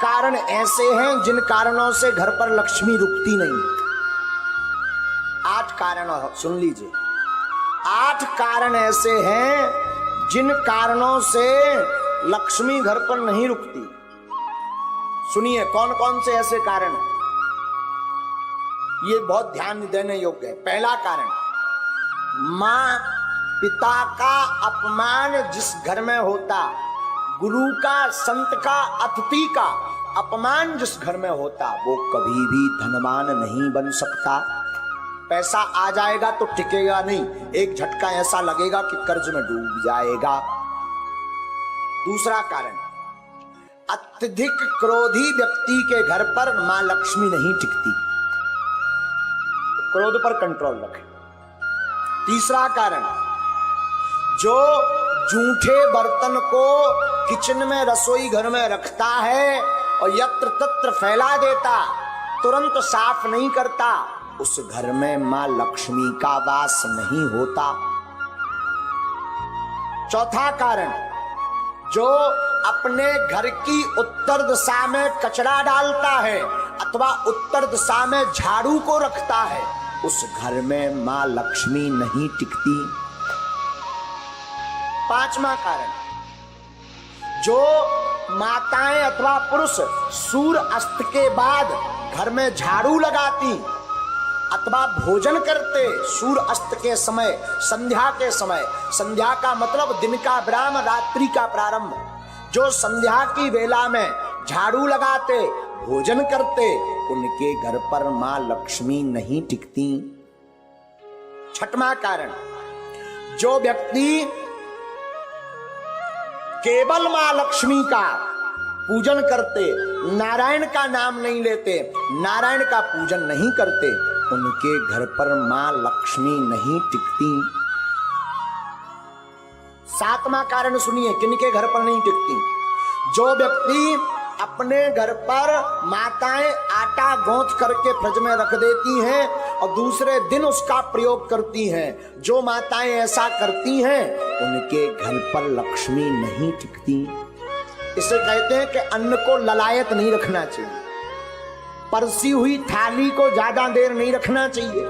कारण ऐसे हैं जिन कारणों से घर पर लक्ष्मी रुकती नहीं। 8 कारण सुन लीजिए। 8 कारण ऐसे हैं जिन कारणों से लक्ष्मी घर पर नहीं रुकती। सुनिए कौन कौन से ऐसे कारण हैं, ये बहुत ध्यान देने योग्य है। पहला कारण, मां पिता का अपमान जिस घर में होता, गुरु का, संत का, अतिथि का अपमान जिस घर में होता, वो कभी भी धनवान नहीं बन सकता। पैसा आ जाएगा तो टिकेगा नहीं, एक झटका ऐसा लगेगा कि कर्ज में डूब जाएगा। दूसरा कारण, अत्यधिक क्रोधी व्यक्ति के घर पर मां लक्ष्मी नहीं टिकती, क्रोध पर कंट्रोल रखें। तीसरा कारण, जो जूठे बर्तन को किचन में, रसोई घर में रखता है और यत्र तत्र फैला देता, तुरंत साफ नहीं करता, उस घर में मां लक्ष्मी का वास नहीं होता। चौथा कारण, जो अपने घर की उत्तर दिशा में कचरा डालता है अथवा उत्तर दिशा में झाड़ू को रखता है, उस घर में मां लक्ष्मी नहीं टिकती। पांचवा कारण, जो माताएं अथवा पुरुष सूर्य अस्त के बाद घर में झाड़ू लगाती अथवा भोजन करते सूर्य अस्त के समय, संध्या के समय, संध्या का मतलब दिन का विराम, रात्रि का प्रारंभ, जो संध्या की वेला में झाड़ू लगाते, भोजन करते, उनके घर पर मां लक्ष्मी नहीं टिकती। छठवां कारण, जो व्यक्ति केवल मां लक्ष्मी का पूजन करते, नारायण का नाम नहीं लेते, नारायण का पूजन नहीं करते, उनके घर पर मां लक्ष्मी नहीं टिकती। सातवां कारण सुनिए, किनके घर पर नहीं टिकती, जो व्यक्ति अपने घर पर माताएं आटा गूंथ करके फ्रिज में रख देती हैं और दूसरे दिन उसका प्रयोग करती हैं, जो माताएं ऐसा करती हैं उनके घर पर लक्ष्मी नहीं टिकती। इसे कहते हैं कि अन्न को ललायत नहीं रखना चाहिए, परसी हुई थाली को ज्यादा देर नहीं रखना चाहिए,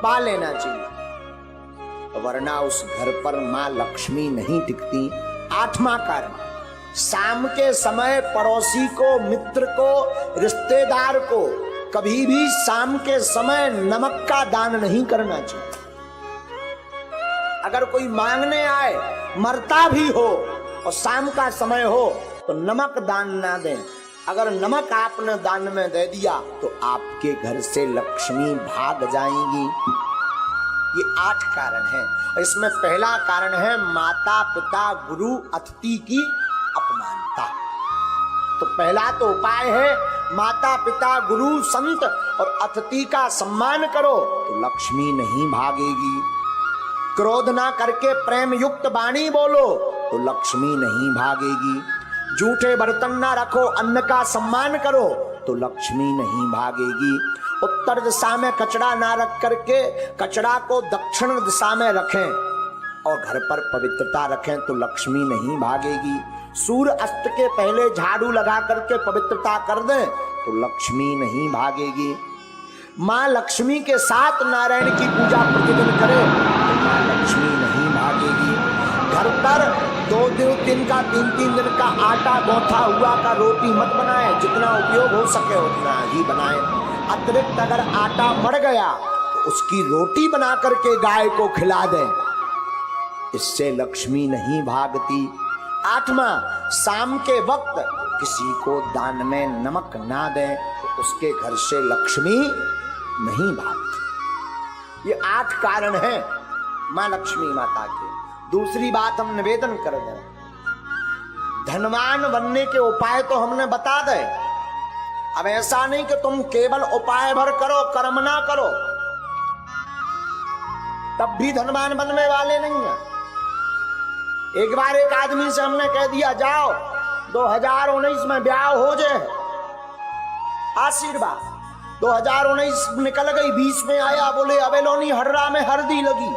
पा लेना चाहिए, वरना उस घर पर मां लक्ष्मी नहीं टिकती। आठवां कारण, शाम के समय पड़ोसी को, मित्र को, रिश्तेदार को कभी भी शाम के समय नमक का दान नहीं करना चाहिए। अगर कोई मांगने आए, मरता भी हो और शाम का समय हो तो नमक दान ना दें। अगर नमक आपने दान में दे दिया तो आपके घर से लक्ष्मी भाग जाएंगी। ये 8 कारण हैं। इसमें पहला कारण है माता पिता गुरु अतिथि की अपमानता। तो पहला तो उपाय है माता पिता गुरु संत और अतिथि का सम्मान करो तो लक्ष्मी नहीं भागेगी। क्रोध ना करके प्रेम युक्त वाणी बोलो तो लक्ष्मी नहीं भागेगी। जूठे बर्तन ना रखो, अन्न का सम्मान करो तो लक्ष्मी नहीं भागेगी। उत्तर दिशा में कचरा ना रख करके कचरा को दक्षिण दिशा में रखें और घर पर पवित्रता रखें तो लक्ष्मी नहीं भागेगी। सूर्य अस्त के पहले झाड़ू लगा करके पवित्रता कर दें तो लक्ष्मी नहीं भागेगी। मां लक्ष्मी के साथ नारायण की पूजा प्रतिदिन करें तो मां लक्ष्मी नहीं भागेगी। घर पर 2 दिन का 3 दिन का आटा गौथा हुआ का रोटी मत बनाएं, जितना उपयोग हो सके उतना ही बनाएं। अतिरिक्त अगर आटा मर गया तो उसकी रोटी बना करके गाय को खिला दें, इससे लक्ष्मी नहीं भागती। 8वां, शाम के वक्त किसी को दान में नमक ना दें तो उसके घर से लक्ष्मी नहीं भागती। ये 8 कारण हैं मां लक्ष्मी माता के। दूसरी बात हम निवेदन कर दें, धनवान बनने के उपाय तो हमने बता दे। अब ऐसा नहीं कि तुम केवल उपाय भर करो, कर्म ना करो, तब भी धनवान बनने वाले नहीं है। एक बार एक आदमी से हमने कह दिया जाओ 2019 में ब्याह हो जाए, आशीर्वाद। 2019 निकल गई, 20 में आया, बोले अबे लोनी हर्रा में हल्दी लगी।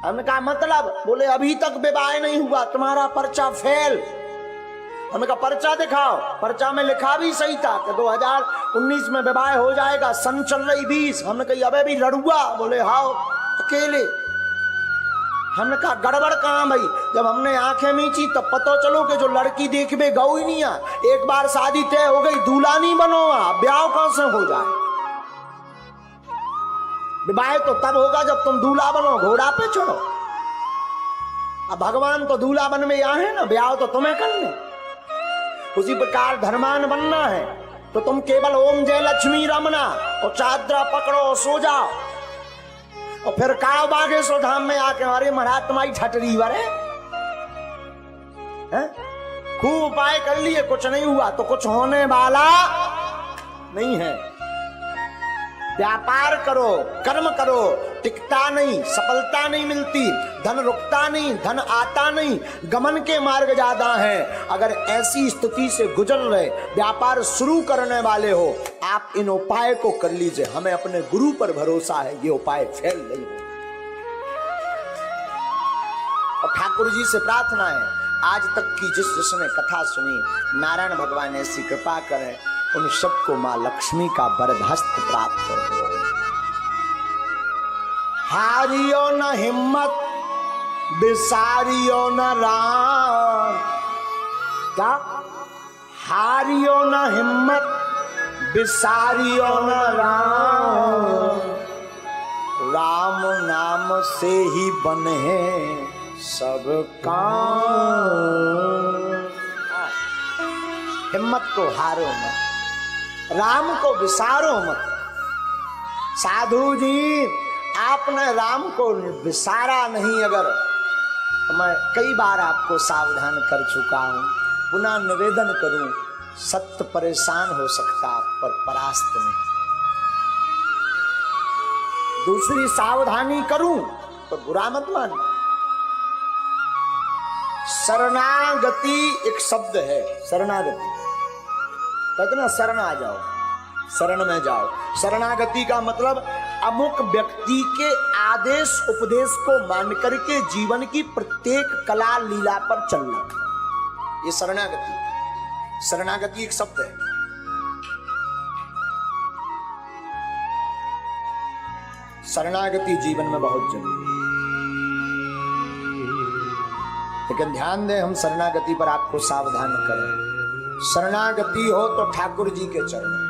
हमने कहा मतलब, बोले अभी तक विवाह नहीं हुआ, तुम्हारा पर्चा फेल। हमने कहा पर्चा दिखाओ। पर्चा में लिखा भी सही था कि 2019 में विवाह हो जाएगा, सन चल रही 20। हमने कही अबे भी लड़ुआ, बोले हाओ अकेले। हमने कहा गड़बड़ कहाँ भाई। जब हमने आंखें मीची तब पता चलो कि जो लड़की देखबे गौ ही नहीं आ। एक बार शादी तय हो गई, दूल्हा नहीं बनो, ब्याह कहां से हो जाए। विवाह तो तब होगा जब तुम दूल्हा बनो, घोड़ा पे चढ़ो। अब भगवान तो दूल्हा बन में यहाँ है ना, ब्याह तो तुम्हें करने। उसी प्रकार धर्मान बनना है तो तुम केवल ओम जय लक्ष्मी रमना और चादरा पकड़ो और सो जाओ। और फिर काव बागेश्वर धाम में आके अरे महाराज तुम्हारी ठटरी वरे खूब उपाय कर लिए, कुछ नहीं हुआ तो कुछ होने वाला नहीं है। व्यापार करो, कर्म करो, टिकता नहीं, सफलता नहीं मिलती, धन रुकता नहीं, धन आता नहीं, गमन के मार्ग ज्यादा हैं। अगर ऐसी स्थिति से गुजर रहे, व्यापार शुरू करने वाले हो, आप इन उपाय को कर लीजिए। हमें अपने गुरु पर भरोसा है, ये उपाय फेल नहीं हो। और ठाकुर जी से प्रार्थना है, आज तक की जिसने कथा सुनी, नारायण भगवान ऐसी कृपा करें उन सबको मां लक्ष्मी का वरदहस्त प्राप्त हो। हारियो न हिम्मत, बिसारियो न राम। क्या? हारियो न हिम्मत, बिसारियो न राम। राम नाम से ही बने सब काम। हिम्मत को हारो मत, राम को विसारो मत। साधु जी आपने राम को विसारा नहीं अगर, तो मैं कई बार आपको सावधान कर चुका हूं, पुनः निवेदन करूं, सत्य परेशान हो सकता पर परास्त नहीं। दूसरी सावधानी करूं तो बुरा मत मान। शरणागति एक शब्द है, शरणागति कहते ना, शरण आ जाओ, शरण में जाओ। शरणागति का मतलब अमुक व्यक्ति के आदेश उपदेश को मान करके जीवन की प्रत्येक कला लीला पर चलना, ये शरणागति। शरणागति एक शब्द है। शरणागति जीवन में बहुत जरूरी है। लेकिन ध्यान दें, हम शरणागति पर आपको सावधान करें। शरणागति हो तो ठाकुर जी के चरणों,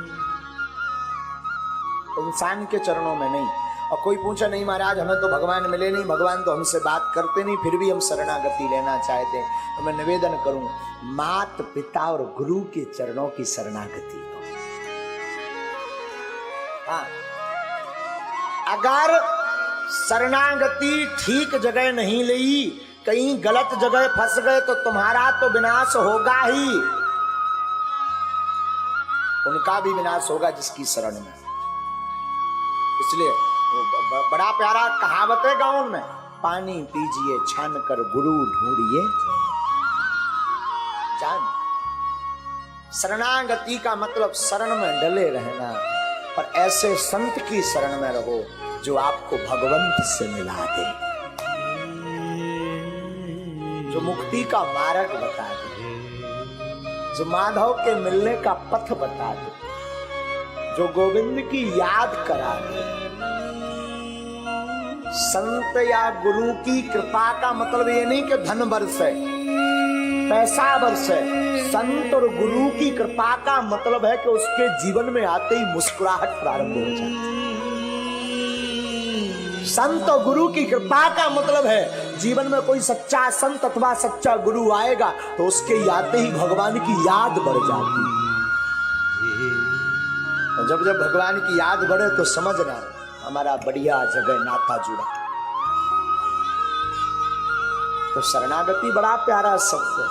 इंसान के चरणों में नहीं। और कोई पूछा नहीं महाराज हमें तो भगवान मिले नहीं, भगवान तो हमसे बात करते नहीं, फिर भी हम शरणागति लेना चाहते हैं, तो मैं निवेदन करूं, माता पिता और गुरु के चरणों की शरणागति हो। हाँ, अगर शरणागति ठीक जगह नहीं ली, कहीं गलत जगह फंस गए तो तुम्हारा तो विनाश होगा ही, उनका भी विनाश होगा जिसकी शरण में। इसलिए बड़ा प्यारा कहावत है गाँव में, पानी पीजिए छान कर गुरु ढूंढिए जान। शरणागति का मतलब शरण में डले रहना, पर ऐसे संत की शरण में रहो जो आपको भगवंत से मिला दे, जो मुक्ति का मार्ग बता दे, जो माधव के मिलने का पथ बता दे, जो गोविंद की याद करा दे। संत या गुरु की कृपा का मतलब ये नहीं कि धन बरसे, पैसा बरसे। संत और गुरु की कृपा का मतलब है कि उसके जीवन में आते ही मुस्कुराहट प्रारंभ हो जाती। संत और गुरु की कृपा का मतलब है जीवन में कोई सच्चा संत अथवा सच्चा गुरु आएगा तो उसके आते ही भगवान की याद बढ़ जाती है। और जब जब भगवान की याद बढ़े तो समझना हमारा बढ़िया जगह नाता जुड़ा। तो शरणागति बड़ा प्यारा शब्द है,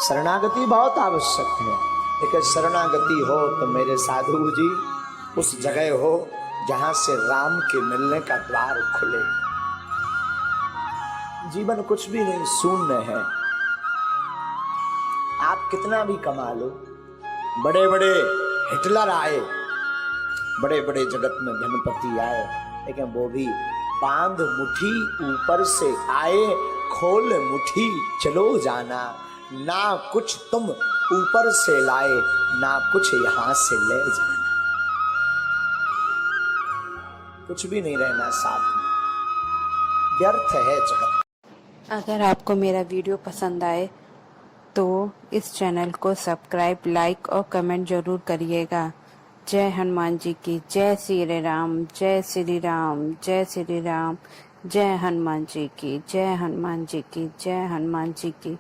शरणागति बहुत आवश्यक है। लेकिन शरणागति हो तो मेरे साधु जी उस जगह हो जहां से राम के मिलने का द्वार खुले। जीवन कुछ भी नहीं, शून्य है। आप कितना भी कमा लो, बड़े बड़े हिटलर आए, बड़े बड़े जगत में धनपति आए, लेकिन वो भी बांध मुट्ठी ऊपर से आए, खोल मुट्ठी चलो जाना। ना कुछ तुम ऊपर से लाए, ना कुछ यहां से ले जाना। कुछ भी नहीं रहना साथ में, व्यर्थ है जगत। अगर आपको मेरा वीडियो पसंद आए तो इस चैनल को सब्सक्राइब, लाइक और कमेंट जरूर करिएगा। जय हनुमान जी की, जय श्री राम, जय श्री राम, जय श्री राम, जय हनुमान जी की, जय हनुमान जी की, जय हनुमान जी की।